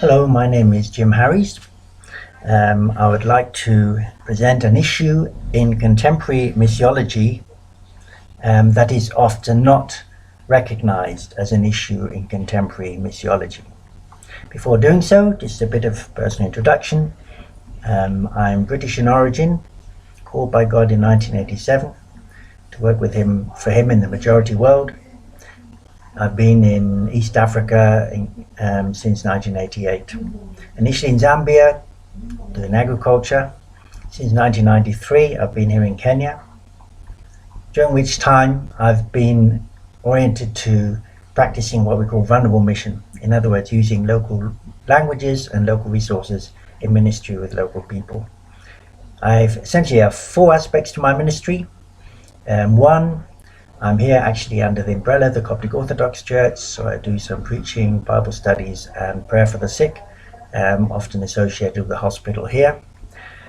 Hello, my name is Jim Harries. I would like to present an issue in contemporary missiology that is often not recognized as an issue in contemporary missiology. Before doing so, just a bit of personal introduction. I'm British in origin, called by God in 1987 to work with for him in the majority world. I've been in East Africa since 1988. Initially in Zambia, doing agriculture. Since 1993, I've been here in Kenya, during which time I've been oriented to practicing what we call vulnerable mission. In other words, using local languages and local resources in ministry with local people. I've essentially have four aspects to my ministry. One, I'm here actually under the umbrella of the Coptic Orthodox Church, so I do some preaching, Bible studies and prayer for the sick, often associated with the hospital here.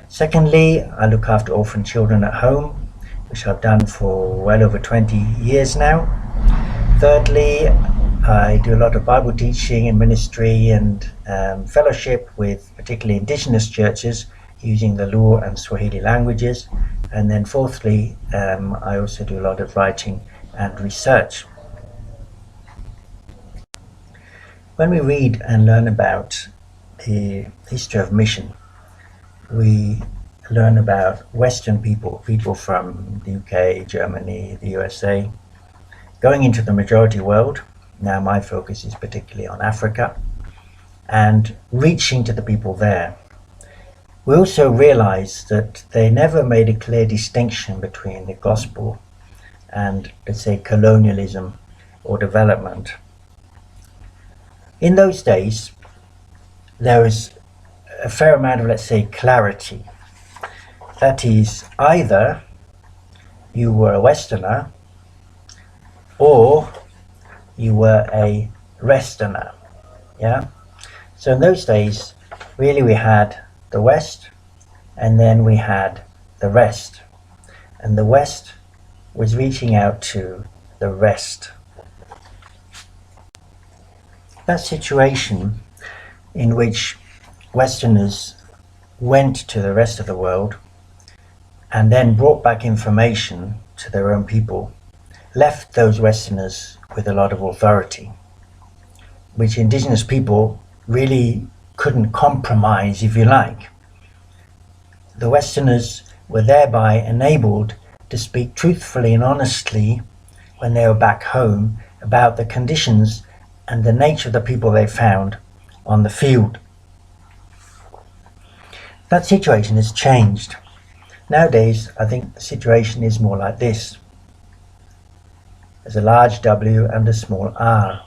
Secondly, I look after orphan children at home, which I've done for well over 20 years now. Thirdly, I do a lot of Bible teaching and ministry and fellowship with particularly Indigenous churches using the Luo and Swahili languages. And then fourthly, I also do a lot of writing and research. When we read and learn about the history of mission, we learn about Western people from the UK, Germany, the USA, going into the majority world. Now my focus is particularly on Africa, and reaching to the people there. We also realize that they never made a clear distinction between the gospel and, let's say, colonialism or development. In those days, there was a fair amount of, let's say, clarity. That is, either you were a Westerner or you were a Resterner. Yeah? So in those days, really we had the West, and then we had the rest. And the West was reaching out to the rest. That situation in which Westerners went to the rest of the world and then brought back information to their own people left those Westerners with a lot of authority, which Indigenous people really couldn't compromise, if you like. The Westerners were thereby enabled to speak truthfully and honestly when they were back home about the conditions and the nature of the people they found on the field. That situation has changed. Nowadays, I think the situation is more like this. There's a large W and a small r.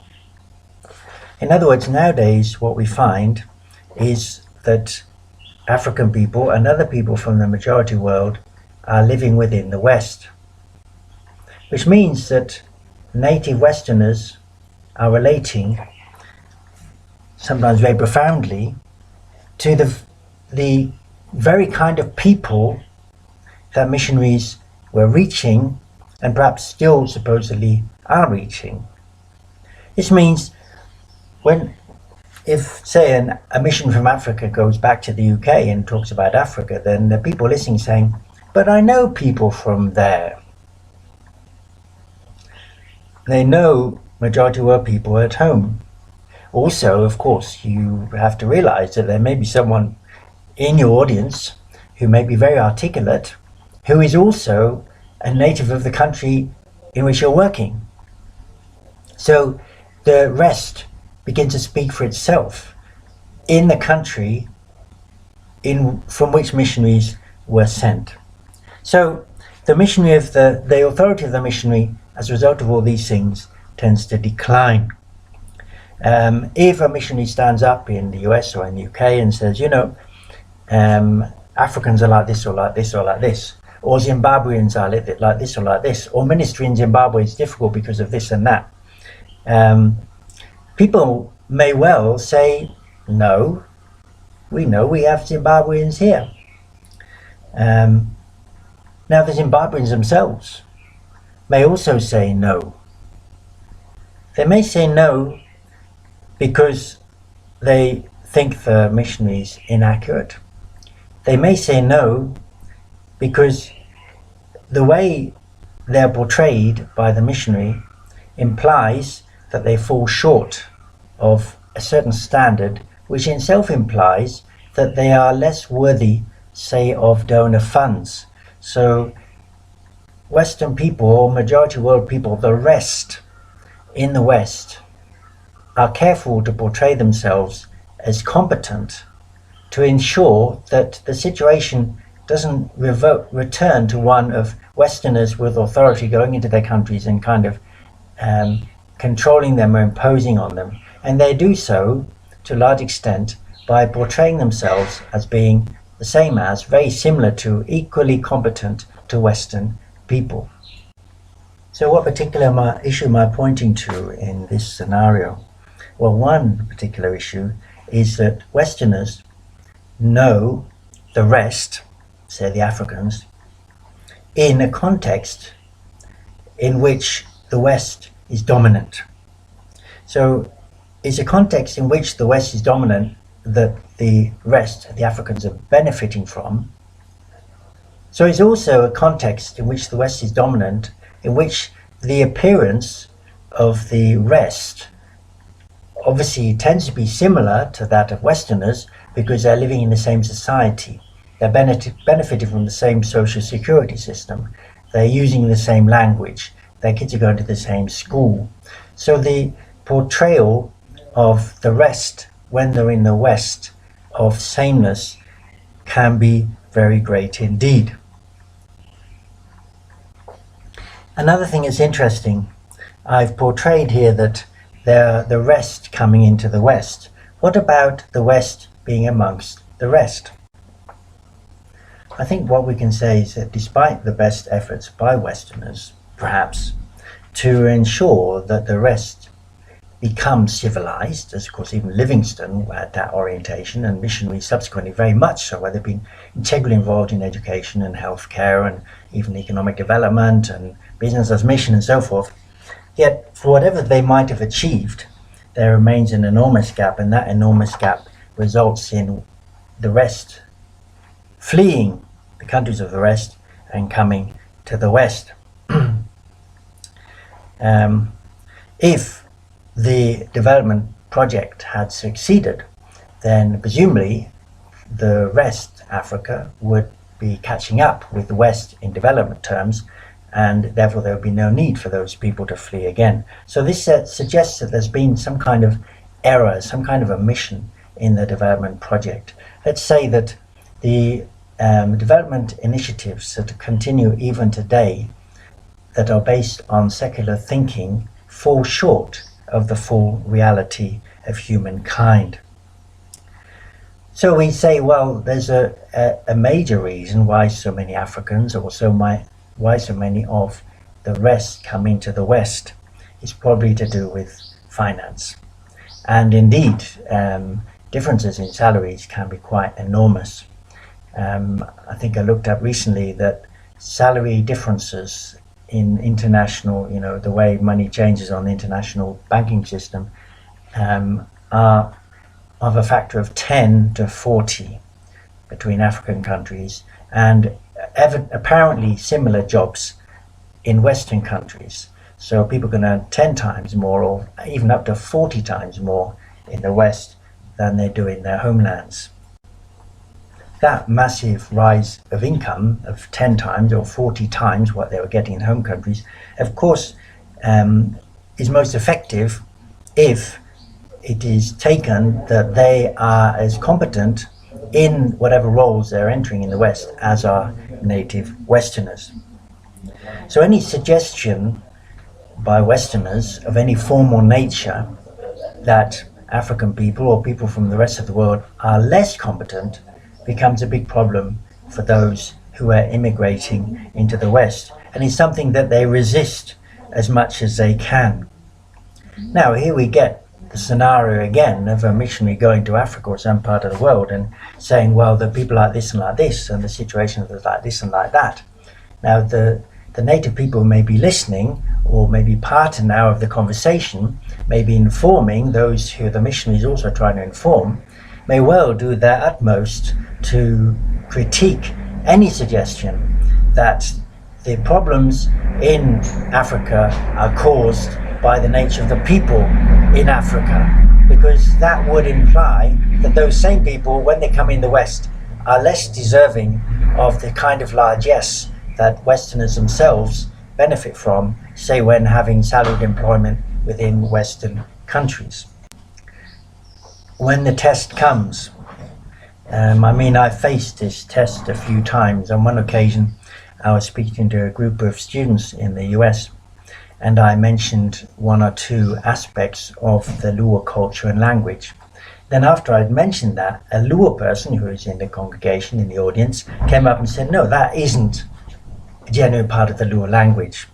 In other words, nowadays what we find is that African people and other people from the majority world are living within the West, which means that native Westerners are relating, sometimes very profoundly, to the very kind of people that missionaries were reaching and perhaps still supposedly are reaching. This means if, say, a mission from Africa goes back to the UK and talks about Africa, then the people listening saying, but I know people from there. They know majority world people at home. Also, of course, you have to realize that there may be someone in your audience who may be very articulate, who is also a native of the country in which you're working. So the rest begins to speak for itself in the country from which missionaries were sent. So the missionary of the authority of the missionary as a result of all these things tends to decline. If a missionary stands up in the US or in the UK and says, Africans are like this or like this or like this, or Zimbabweans are like this or like this, or ministry in Zimbabwe is difficult because of this and that. People may well say, no, we know we have Zimbabweans here. Now the Zimbabweans themselves may also say no. They may say no because they think the missionaries inaccurate. They may say no because the way they're portrayed by the missionary implies that they fall short of a certain standard, which in itself implies that they are less worthy, say, of donor funds. So Western people, or majority world people, the rest in the West, are careful to portray themselves as competent to ensure that the situation doesn't return to one of Westerners with authority going into their countries and kind of controlling them or imposing on them. And they do so to a large extent by portraying themselves as being the same as, very similar to, equally competent to Western people. So what particular issue am I pointing to in this scenario? Well, one particular issue is that Westerners know the rest, say the Africans, in a context in which the West is dominant. So it's a context in which the West is dominant that the rest, the Africans, are benefiting from. So it's also a context in which the West is dominant, in which the appearance of the rest obviously tends to be similar to that of Westerners because they're living in the same society. They're benefiting from the same social security system. They're using the same language. Their kids are going to the same school. So the portrayal of the rest when they're in the West of sameness can be very great indeed. Another thing that's interesting, I've portrayed here that they're the rest coming into the West. What about the West being amongst the rest? I think what we can say is that despite the best efforts by Westerners, perhaps, to ensure that the rest become civilized, as of course even Livingstone had that orientation, and missionaries subsequently very much so, where they've been integrally involved in education and healthcare and even economic development and business as mission and so forth. Yet for whatever they might have achieved, there remains an enormous gap, and that enormous gap results in the rest fleeing the countries of the rest and coming to the West. If the development project had succeeded, then presumably the rest, Africa, would be catching up with the West in development terms, and therefore there would be no need for those people to flee again. So this suggests that there's been some kind of error, some kind of omission in the development project. Let's say that the development initiatives that continue even today that are based on secular thinking fall short of the full reality of humankind. So we say, well, there's a major reason why so many Africans, or why so many of the rest come into the West, is probably to do with finance. And indeed, differences in salaries can be quite enormous. I think I looked up recently that salary differences in international, the way money changes on the international banking system, are of a factor of 10 to 40 between African countries, and apparently similar jobs in Western countries. So people can earn 10 times more, or even up to 40 times more in the West than they do in their homelands. That massive rise of income of 10 times or 40 times what they were getting in home countries, of course, is most effective if it is taken that they are as competent in whatever roles they're entering in the West as are native Westerners. So any suggestion by Westerners of any formal nature that African people or people from the rest of the world are less competent becomes a big problem for those who are immigrating into the West, and it's something that they resist as much as they can. Now here we get the scenario again of a missionary going to Africa or some part of the world and saying, well, the people like this and like this, and the situation is like this and like that. Now the native people may be listening, or maybe part now of the conversation, may be informing those who the missionary is also trying to inform, may well do their utmost to critique any suggestion that the problems in Africa are caused by the nature of the people in Africa, because that would imply that those same people, when they come in the West, are less deserving of the kind of largesse that Westerners themselves benefit from, say when having salaried employment within Western countries. When the test comes, I faced this test a few times. On one occasion, I was speaking to a group of students in the US, and I mentioned one or two aspects of the Luo culture and language. Then after I'd mentioned that, a Luo person who is in the congregation, in the audience, came up and said, no, that isn't a genuine part of the Luo language.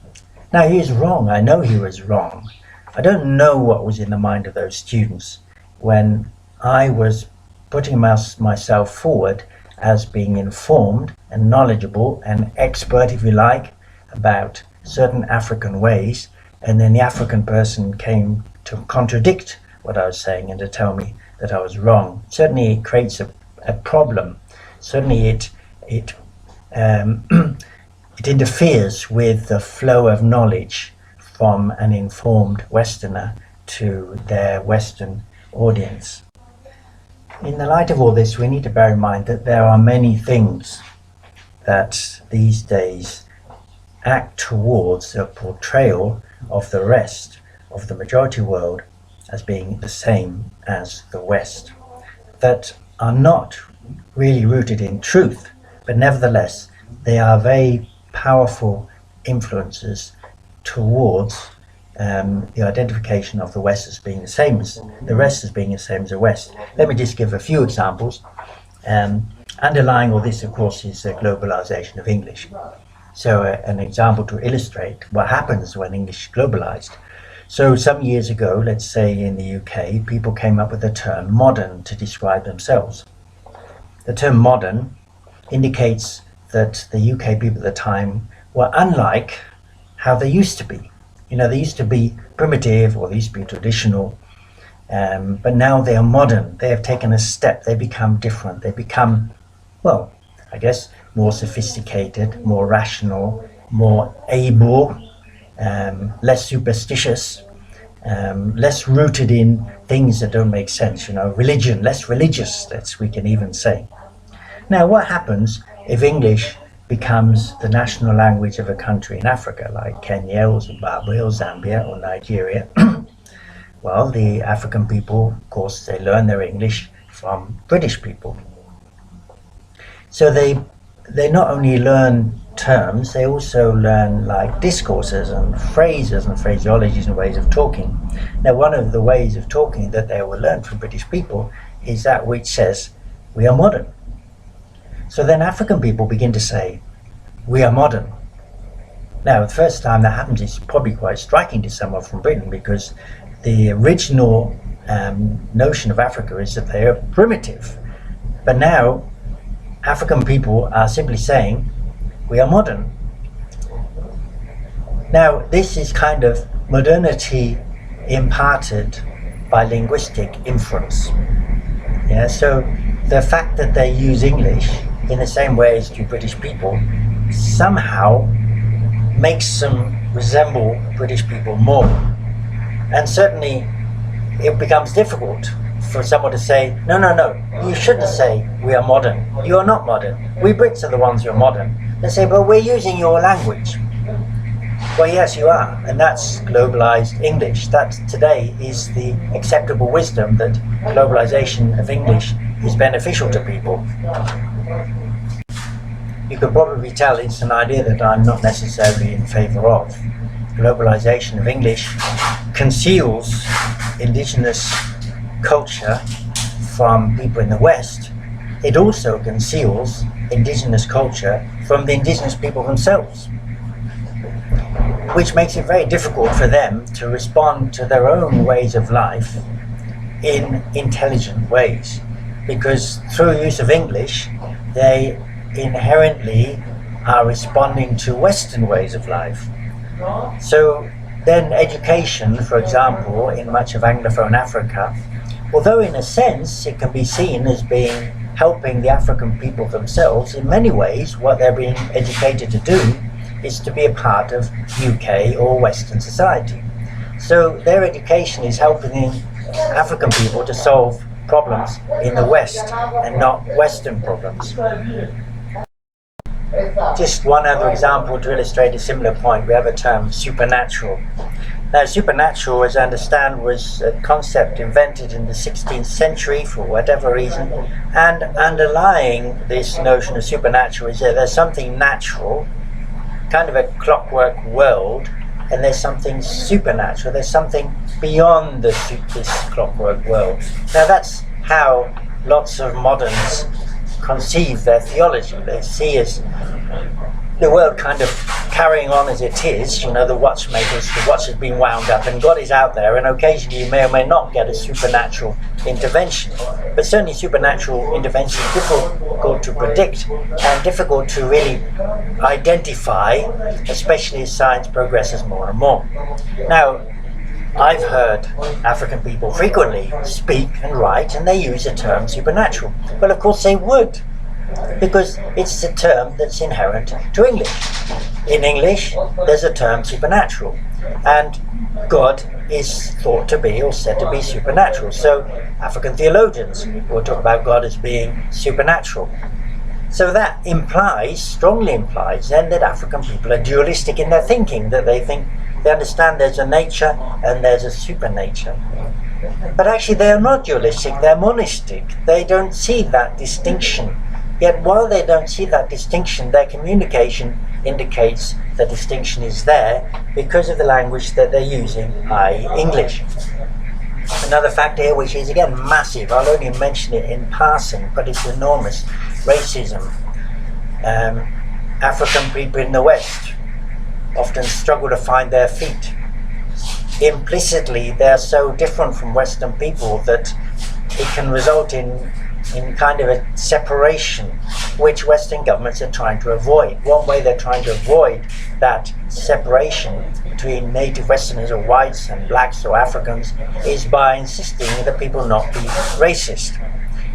Now he is wrong. I know he was wrong. I don't know what was in the mind of those students when I was putting myself forward as being informed and knowledgeable and expert, if you like, about certain African ways, and then the African person came to contradict what I was saying and to tell me that I was wrong. Certainly it creates a problem. Certainly it interferes with the flow of knowledge from an informed Westerner to their Western audience. In the light of all this, we need to bear in mind that there are many things that these days act towards a portrayal of the rest of the majority world as being the same as the West, that are not really rooted in truth, but nevertheless they are very powerful influences towards the identification of the West as being the same as the rest, as being the same as the West. Let me just give a few examples. Underlying all this, of course, is the globalization of English. So an example to illustrate what happens when English is globalized. So some years ago, let's say in the UK, people came up with the term modern to describe themselves. The term modern indicates that the UK people at the time were unlike how they used to be. You know, they used to be primitive, or they used to be traditional, but now they are modern. They have taken a step. They become different. They become, well, I guess, more sophisticated, more rational, more able, less superstitious, less rooted in things that don't make sense. You know, religion, less religious, we can even say. Now, what happens if English becomes the national language of a country in Africa, like Kenya or Zimbabwe or Zambia or Nigeria? Well, the African people, of course, they learn their English from British people. So they not only learn terms, they also learn like discourses and phrases and phraseologies and ways of talking. Now, one of the ways of talking that they will learn from British people is that which says, we are modern. So then African people begin to say, we are modern. Now, the first time that happens is probably quite striking to someone from Britain, because the original notion of Africa is that they are primitive. But now, African people are simply saying, we are modern. Now, this is kind of modernity imparted by linguistic inference. Yeah, so the fact that they use English in the same way as do British people somehow makes them resemble British people more. And certainly it becomes difficult for someone to say, no, you shouldn't say we are modern. You are not modern. We Brits are the ones who are modern. They say, but we're using your language. Well, yes, you are, and that's globalized English. That today is the acceptable wisdom, that globalization of English is beneficial to people. You can probably tell it's an idea that I'm not necessarily in favor of. Globalization of English conceals Indigenous culture from people in the West, it also conceals Indigenous culture from the Indigenous people themselves, which makes it very difficult for them to respond to their own ways of life in intelligent ways, because through use of English they inherently are responding to Western ways of life. So then education, for example, in much of Anglophone Africa, although in a sense it can be seen as being helping the African people themselves, in many ways what they're being educated to do is to be a part of UK or Western society. So their education is helping African people to solve problems in the West and not Western problems. Just one other example to illustrate a similar point. We have a term, supernatural. Now, supernatural, as I understand, was a concept invented in the 16th century for whatever reason, and underlying this notion of supernatural is that there's something natural, kind of a clockwork world, and there's something supernatural, there's something beyond this clockwork world. Now that's how lots of moderns conceive their theology. They see as the world kind of carrying on as it is, you know, the watch has been wound up and God is out there, and occasionally you may or may not get a supernatural intervention. But certainly supernatural intervention is difficult to predict and difficult to really identify, especially as science progresses more and more. Now, I've heard African people frequently speak and write, and they use the term supernatural. Well, of course they would, because it's a term that's inherent to English. In English, there's a term supernatural, and God is thought to be or said to be supernatural. So African theologians will talk about God as being supernatural. So that strongly implies then that African people are dualistic in their thinking, that they understand there's a nature and there's a supernature. But actually they are not dualistic, they're monistic. They don't see that distinction. Yet while they don't see that distinction, their communication indicates the distinction is there because of the language that they're using, i.e. English. Another factor here, which is again massive, I'll only mention it in passing, but it's enormous: racism. African people in the West often struggle to find their feet. Implicitly, they're so different from Western people that it can result in kind of a separation, which Western governments are trying to avoid. One way they're trying to avoid that separation between native Westerners or whites and blacks or Africans is by insisting that people not be racist.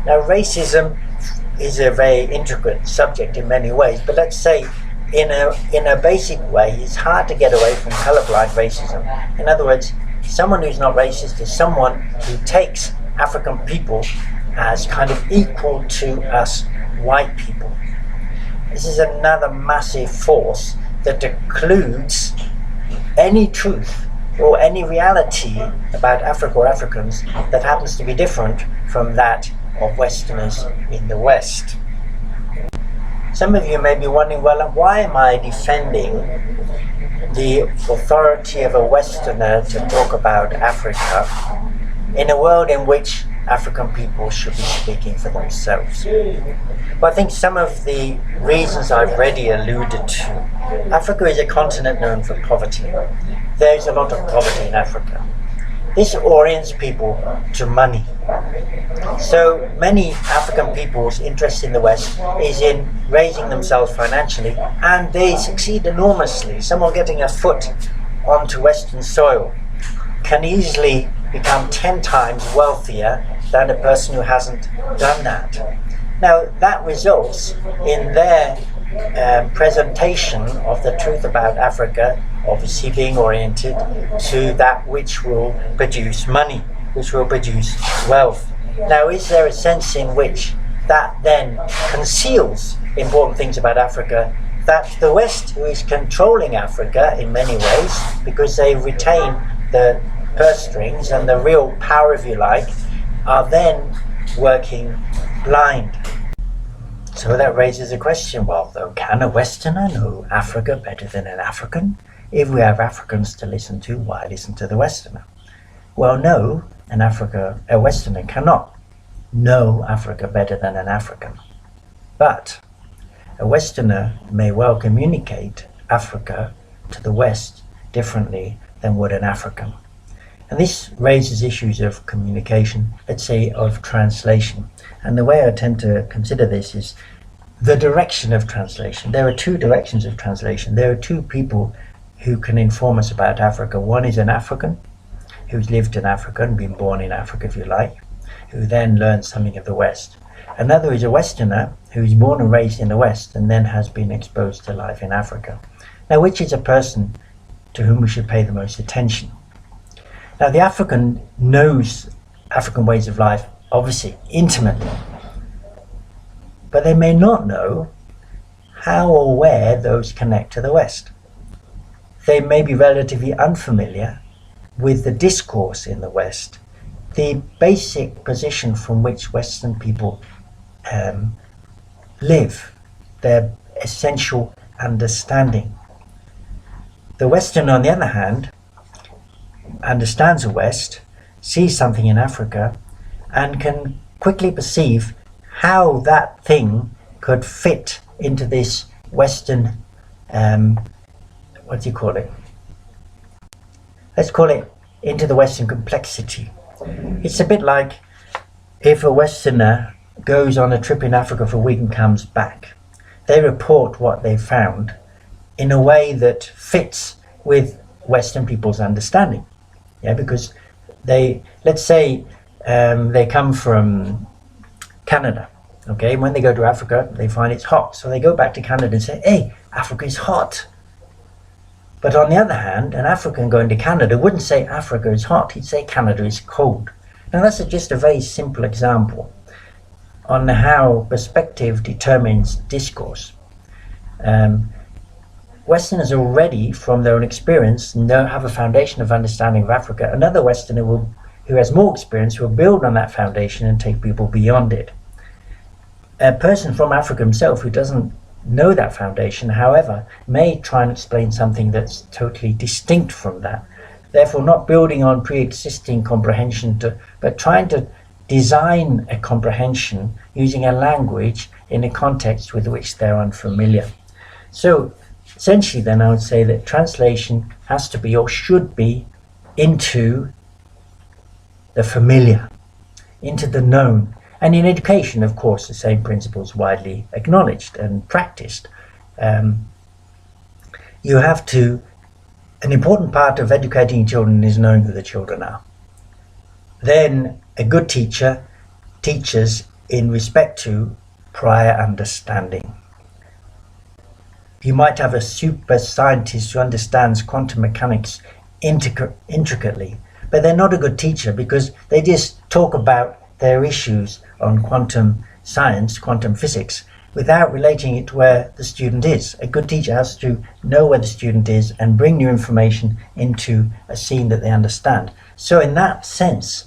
Now, racism is a very intricate subject in many ways, but let's say in a basic way, it's hard to get away from colorblind racism. In other words, someone who's not racist is someone who takes African people as kind of equal to us white people. This is another massive force that occludes any truth or any reality about Africa or Africans that happens to be different from that of Westerners in the West. Some of you may be wondering, well, why am I defending the authority of a Westerner to talk about Africa in a world in which African people should be speaking for themselves? Well, I think some of the reasons I've already alluded to. Africa is a continent known for poverty. There's a lot of poverty in Africa. This orients people to money. So many African people's interest in the West is in raising themselves financially, and they succeed enormously. Someone getting a foot onto Western soil can easily become 10 times wealthier than a person who hasn't done that. Now, that results in their presentation of the truth about Africa obviously being oriented to that which will produce money, which will produce wealth. Now, is there a sense in which that then conceals important things about Africa, that the West, who is controlling Africa in many ways, because they retain the purse strings and the real power, if you like, are then working blind? So that raises a question, well, though, can a Westerner know Africa better than an African? If we have Africans to listen to, why listen to the Westerner? Well, no, a Westerner cannot. know Africa better than an African. But a Westerner may well communicate Africa to the West differently than would an African. And this raises issues of communication, let's say of translation. And the way I tend to consider this is the direction of translation. There are two directions of translation. There are two people who can inform us about Africa. One is an African who's lived in Africa and been born in Africa, if you like, who then learns something of the West. Another is a Westerner who's born and raised in the West and then has been exposed to life in Africa. Now, which is a person to whom we should pay the most attention? Now, the African knows African ways of life, obviously, intimately, but they may not know how or where those connect to the West. They may be relatively unfamiliar with the discourse in the West, the basic position from which Western people live, their essential understanding. The Western, on the other hand, understands the West, sees something in Africa, and can quickly perceive how that thing could fit into this Western, what do you call it? Let's call it into the Western complexity. It's a bit like if a Westerner goes on a trip in Africa for a week and comes back. They report what they found in a way that fits with Western people's understanding. Yeah, because let's say they come from Canada. Okay, when they go to Africa, they find it's hot. So they go back to Canada and say, hey, Africa is hot. But on the other hand, an African going to Canada wouldn't say Africa is hot, he'd say Canada is cold. Now that's just a very simple example on how perspective determines discourse. Westerners already, from their own experience, have a foundation of understanding of Africa. Another Westerner who has more experience will build on that foundation and take people beyond it. A person from Africa himself who doesn't know that foundation, however, may try and explain something that's totally distinct from that. Therefore, not building on pre-existing comprehension, but trying to design a comprehension using a language in a context with which they're unfamiliar. So, essentially then I would say that translation has to be or should be into the familiar, into the known. And in education, of course, the same principle is widely acknowledged and practiced. You have to, an important part of educating children is knowing who the children are. Then a good teacher teaches in respect to prior understanding. You might have a super scientist who understands quantum mechanics intricately, but they're not a good teacher because they just talk about their issues on quantum science, quantum physics, without relating it to where the student is. A good teacher has to know where the student is and bring new information into a scene that they understand. So in that sense,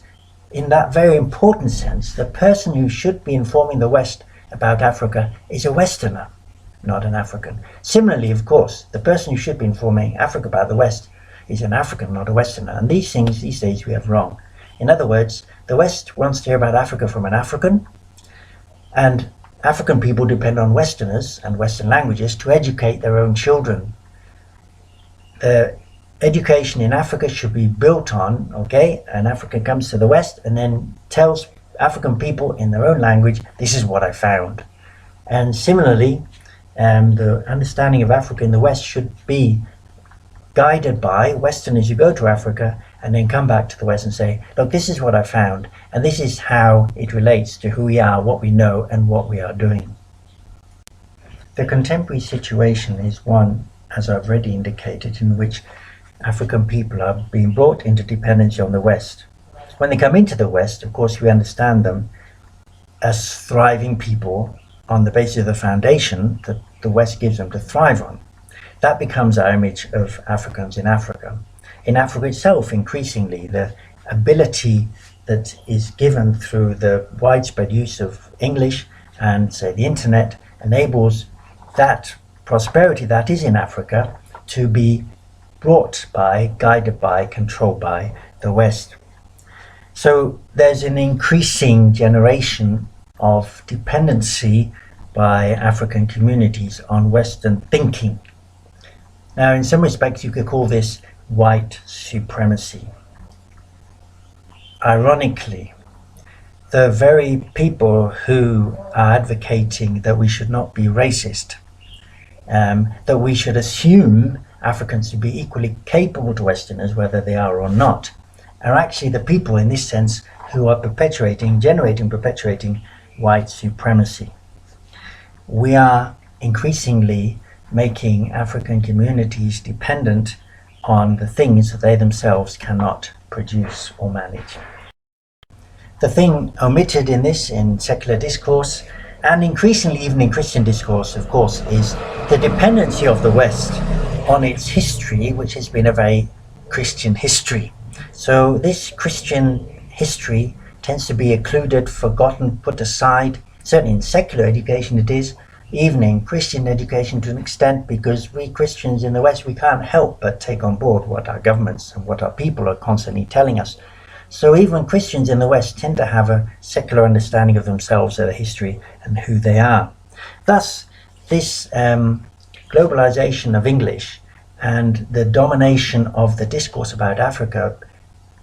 in that very important sense, the person who should be informing the West about Africa is a Westerner, not an African. Similarly, of course, the person who should be informing Africa about the West is an African, not a Westerner. And these things, these days, we have wrong. In other words, the West wants to hear about Africa from an African, and African people depend on Westerners and Western languages to educate their own children. The education in Africa should be built on, okay, an African comes to the West and then tells African people in their own language, this is what I found. And similarly, the understanding of Africa in the West should be guided by Westerners who go to Africa and then come back to the West and say, look, this is what I found, and this is how it relates to who we are, what we know, and what we are doing. The contemporary situation is one, as I've already indicated, in which African people are being brought into dependency on the West. When they come into the West, of course, we understand them as thriving people on the basis of the foundation that the West gives them to thrive on. That becomes our image of Africans in Africa. In Africa itself, increasingly, the ability that is given through the widespread use of English and, say, the internet enables that prosperity that is in Africa to be brought by, guided by, controlled by the West. So there's an increasing generation of dependency by African communities on Western thinking. Now, in some respects, you could call this white supremacy. Ironically, the very people who are advocating that we should not be racist, that we should assume Africans to be equally capable to Westerners, whether they are or not, are actually the people in this sense who are perpetuating white supremacy. We are increasingly making African communities dependent on the things that they themselves cannot produce or manage. The thing omitted in this, in secular discourse, and increasingly even in Christian discourse, of course, is the dependency of the West on its history, which has been a very Christian history. So this Christian history tends to be occluded, forgotten, put aside. Certainly in secular education it is, even in Christian education to an extent, because we Christians in the West, we can't help but take on board what our governments and what our people are constantly telling us. So even Christians in the West tend to have a secular understanding of themselves, their history, and who they are. Thus, this globalization of English and the domination of the discourse about Africa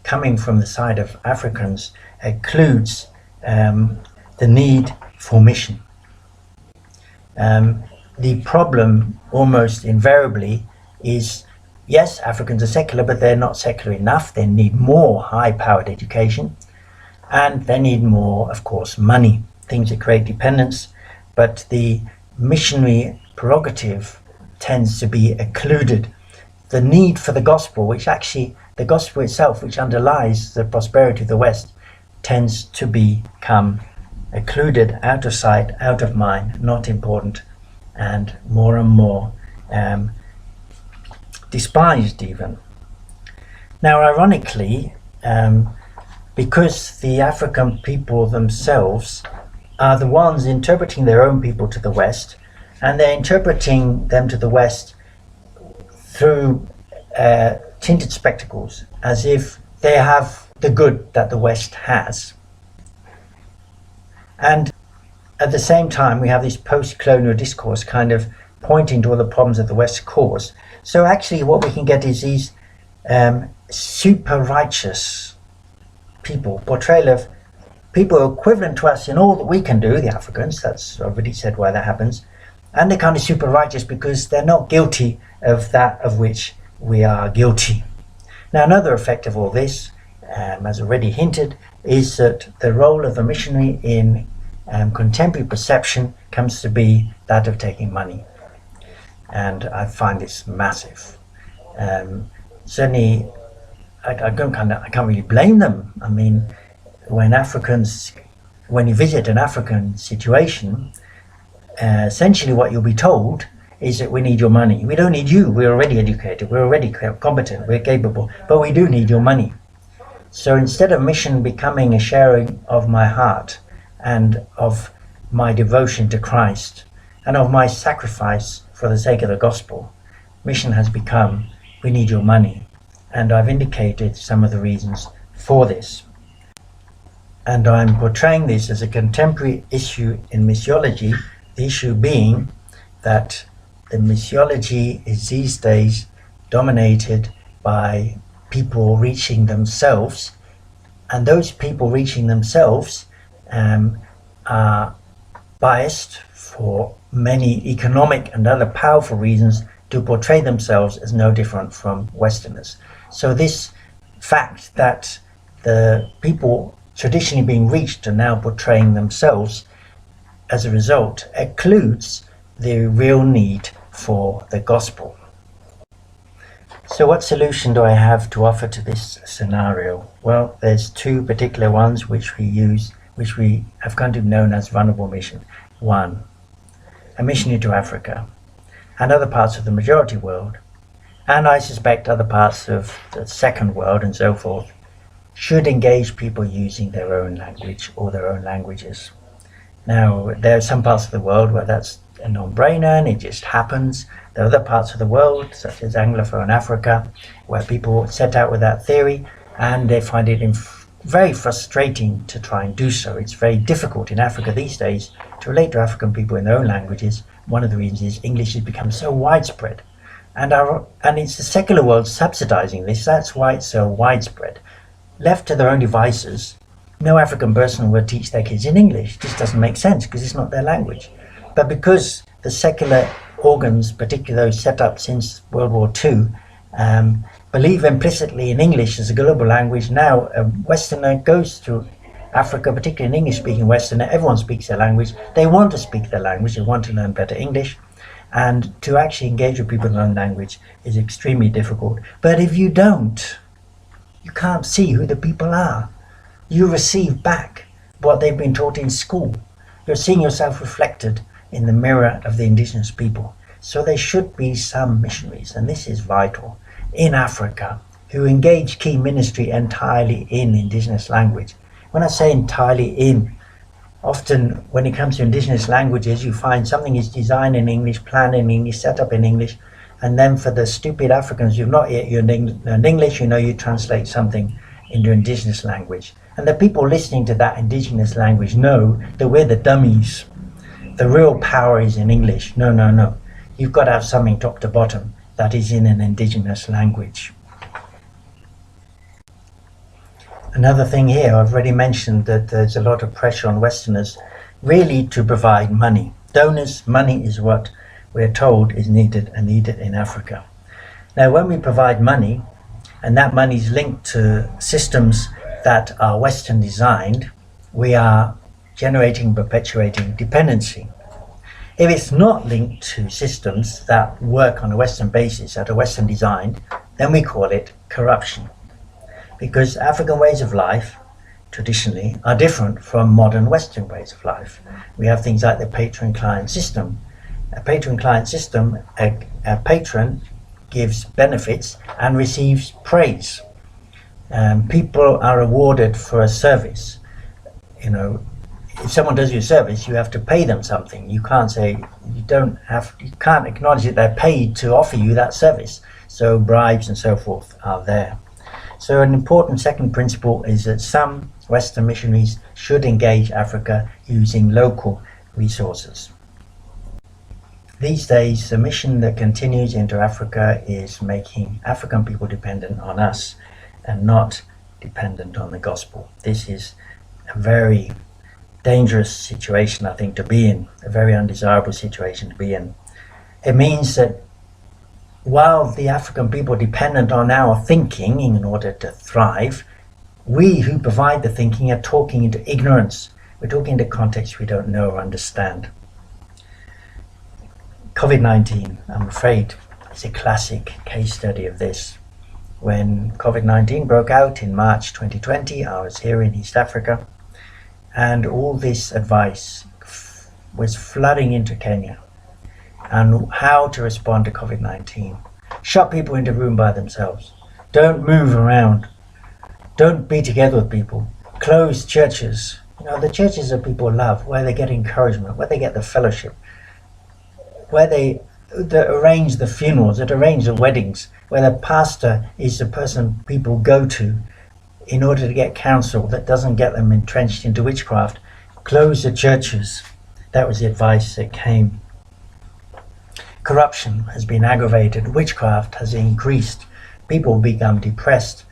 coming from the side of Africans occludes the need for mission. The problem almost invariably is, yes, Africans are secular, but they're not secular enough. They need more high-powered education, and they need more, of course, money, things that create dependence. But the missionary prerogative tends to be occluded. The need for the gospel, which actually, the gospel itself, which underlies the prosperity of the West, tends to become occluded, out of sight, out of mind, not important, and more despised even. Now, ironically, because the African people themselves are the ones interpreting their own people to the West, and they're interpreting them to the West through tinted spectacles, as if they have the good that the West has. And at the same time, we have this post-colonial discourse kind of pointing to all the problems that the West caused. So actually what we can get is these super righteous people, portrayal of people equivalent to us in all that we can do, the Africans, that's already said why that happens, and they're kind of super righteous because they're not guilty of that of which we are guilty. Now, another effect of all this, as already hinted, is that the role of the missionary in contemporary perception comes to be that of taking money. And I find this massive. Certainly, I can't really blame them. I mean, when you visit an African situation, essentially what you'll be told is that we need your money. We don't need you. We're already educated. We're already competent. We're capable. But we do need your money. So instead of mission becoming a sharing of my heart and of my devotion to Christ and of my sacrifice for the sake of the gospel, mission has become, we need your money. And I've indicated some of the reasons for this. And I'm portraying this as a contemporary issue in missiology, the issue being that the missiology is these days dominated by people reaching themselves, and those people reaching themselves are biased for many economic and other powerful reasons to portray themselves as no different from Westerners. So this fact that the people traditionally being reached are now portraying themselves, as a result, occludes the real need for the gospel. So what solution do I have to offer to this scenario? Well, there's two particular ones which we have come to know as vulnerable mission. One, a missionary to Africa and other parts of the majority world, and I suspect other parts of the second world and so forth, should engage people using their own language or their own languages. Now, there are some parts of the world where that's a non-brainer and it just happens. There are other parts of the world, such as Anglophone Africa, where people set out with that theory and they find it very frustrating to try and do so. It's very difficult in Africa these days to relate to African people in their own languages. One of the reasons is English has become so widespread. And it's the secular world subsidizing this. That's why it's so widespread. Left to their own devices, no African person will teach their kids in English. This doesn't make sense because it's not their language. But because the secular organs, particularly those set up since World War II, believe implicitly in English as a global language, now a Westerner goes to Africa, particularly an English-speaking Westerner, everyone speaks their language. They want to speak their language, they want to learn better English. And to actually engage with people in their own language is extremely difficult. But if you don't, you can't see who the people are. You receive back what they've been taught in school. You're seeing yourself reflected in the mirror of the Indigenous people. So there should be some missionaries, and this is vital, in Africa who engage key ministry entirely in Indigenous language. When I say entirely in, often when it comes to Indigenous languages, you find something is designed in English, planned in English, set up in English, and then for the stupid Africans who've not yet learned English, you translate something into Indigenous language. And the people listening to that Indigenous language know that we're the dummies. The real power is in English. No. You've got to have something top to bottom that is in an Indigenous language. Another thing here, I've already mentioned that there's a lot of pressure on Westerners really to provide money. Donors, money is what we're told is needed in Africa. Now, when we provide money, and that money is linked to systems that are Western designed, we are perpetuating dependency. If it's not linked to systems that work on a Western basis, that are Western designed, then we call it corruption. Because African ways of life, traditionally, are different from modern Western ways of life. We have things like the patron-client system. A patron-client system, a patron gives benefits and receives praise. People are rewarded for a service. If someone does you a service, you have to pay them something. You can't say, you can't acknowledge that they're paid to offer you that service. So bribes and so forth are there. So an important second principle is that some Western missionaries should engage Africa using local resources. These days, the mission that continues into Africa is making African people dependent on us and not dependent on the gospel. This is a very dangerous situation, I think, to be in, a very undesirable situation to be in. It means that while the African people are dependent on our thinking in order to thrive, we who provide the thinking are talking into ignorance. We're talking into contexts we don't know or understand. COVID-19, I'm afraid, is a classic case study of this. When COVID-19 broke out in March 2020, I was here in East Africa, and all this advice was flooding into Kenya on how to respond to COVID-19. Shut people into a room by themselves. Don't move around. Don't be together with people. Close churches. The churches that people love, where they get encouragement, where they get the fellowship, where they arrange the funerals, that arrange the weddings, where the pastor is the person people go to in order to get counsel that doesn't get them entrenched into witchcraft. Close the churches. That was the advice that came. Corruption has been aggravated. Witchcraft has increased. People become depressed.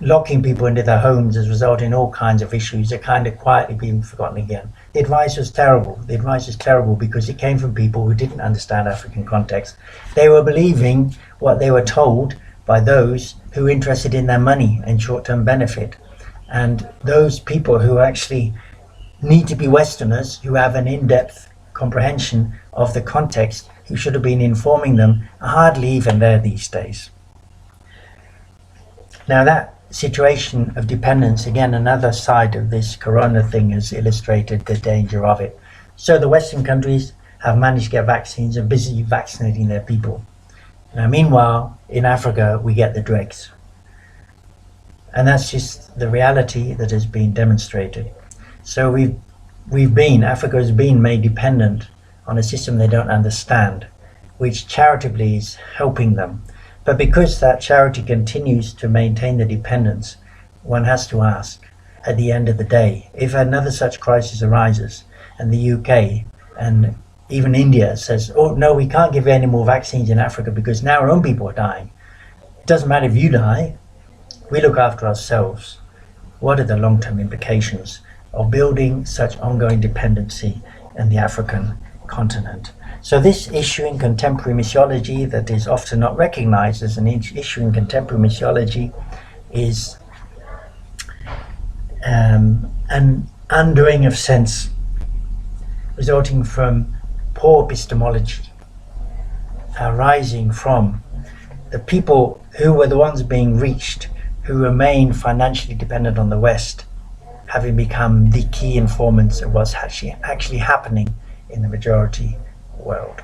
Locking people into their homes has resulted in all kinds of issues that kind of quietly being forgotten again. The advice was terrible. The advice was terrible because it came from people who didn't understand African context. They were believing what they were told by those who were interested in their money and short-term benefit. And those people who actually need to be Westerners, who have an in-depth comprehension of the context, who should have been informing them, are hardly even there these days. Now that situation of dependence, again, another side of this corona thing has illustrated the danger of it. So the Western countries have managed to get vaccines and busy vaccinating their people. Now, meanwhile, in Africa, we get the dregs. And that's just the reality that has been demonstrated. So Africa has been made dependent on a system they don't understand, which charitably is helping them. But because that charity continues to maintain the dependence, one has to ask, at the end of the day. If another such crisis arises and the UK and even India says, oh no, we can't give any more vaccines in Africa because now our own people are dying. It doesn't matter if you die, we look after ourselves. What are the long-term implications of building such ongoing dependency in the African continent? So this issue in contemporary missiology that is often not recognized as an issue in contemporary missiology is an undoing of sense resulting from poor epistemology arising from the people who were the ones being reached, who remain financially dependent on the West, having become the key informants of what's actually happening in the majority world.